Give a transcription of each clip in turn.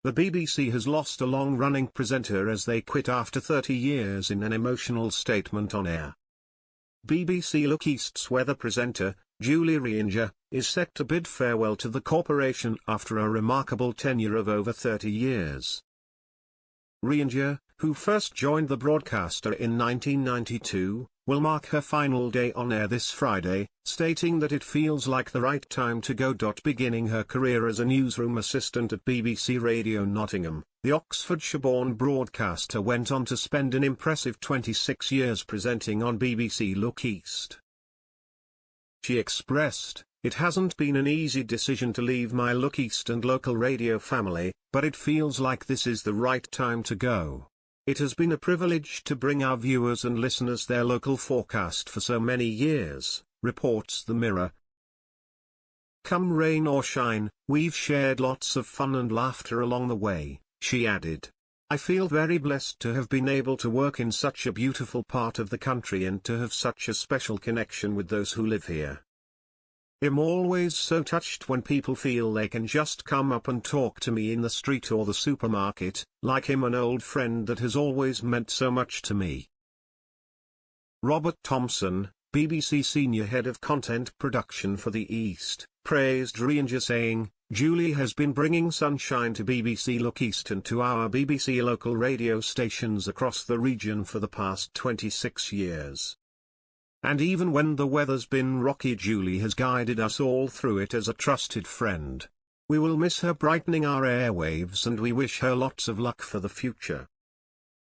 The BBC has lost a long-running presenter as they quit after 30 years in an emotional statement on air. BBC Look East's weather presenter, Julie Reinger, is set to bid farewell to the corporation after a remarkable tenure of over 30 years. Reinger, who first joined the broadcaster in 1992, will mark her final day on air this Friday, stating that it feels like the right time to go. Beginning her career as a newsroom assistant at BBC Radio Nottingham, the Oxfordshire-born broadcaster went on to spend an impressive 26 years presenting on BBC Look East. She expressed, "It hasn't been an easy decision to leave my Look East and local radio family, but it feels like this is the right time to go. It has been a privilege to bring our viewers and listeners their local forecast for so many years," reports The Mirror. "Come rain or shine, we've shared lots of fun and laughter along the way," she added. "I feel very blessed to have been able to work in such a beautiful part of the country and to have such a special connection with those who live here. I'm always so touched when people feel they can just come up and talk to me in the street or the supermarket, like I'm an old friend that has always meant so much to me." Robert Thompson, BBC Senior Head of Content Production for the East, praised Reinger, saying, "Julie has been bringing sunshine to BBC Look East and to our BBC local radio stations across the region for the past 26 years. And even when the weather's been rocky, Julie has guided us all through it as a trusted friend. We will miss her brightening our airwaves and we wish her lots of luck for the future."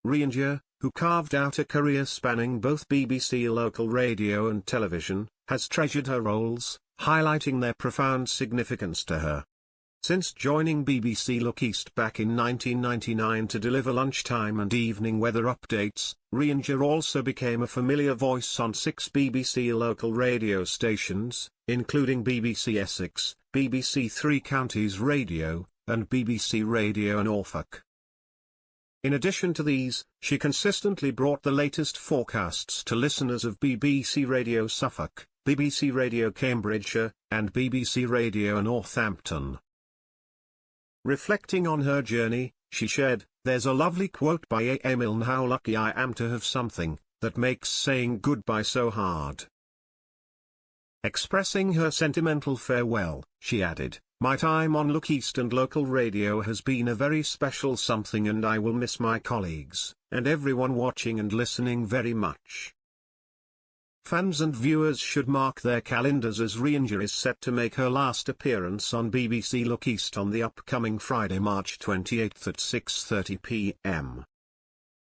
Reinger, who carved out a career spanning both BBC local radio and television, has treasured her roles, highlighting their profound significance to her. Since joining BBC Look East back in 1999 to deliver lunchtime and evening weather updates, Reinger also became a familiar voice on 6 BBC local radio stations, including BBC Essex, BBC Three Counties Radio, and BBC Radio Norfolk. In addition to these, she consistently brought the latest forecasts to listeners of BBC Radio Suffolk, BBC Radio Cambridgeshire, and BBC Radio Northampton. Reflecting on her journey, she shared, "There's a lovely quote by A. Milne: 'How lucky I am to have something that makes saying goodbye so hard.'" Expressing her sentimental farewell, she added, "My time on Look East and local radio has been a very special something and I will miss my colleagues, and everyone watching and listening very much." Fans and viewers should mark their calendars as Reinger is set to make her last appearance on BBC Look East on the upcoming Friday, March 28 at 6:30 p.m.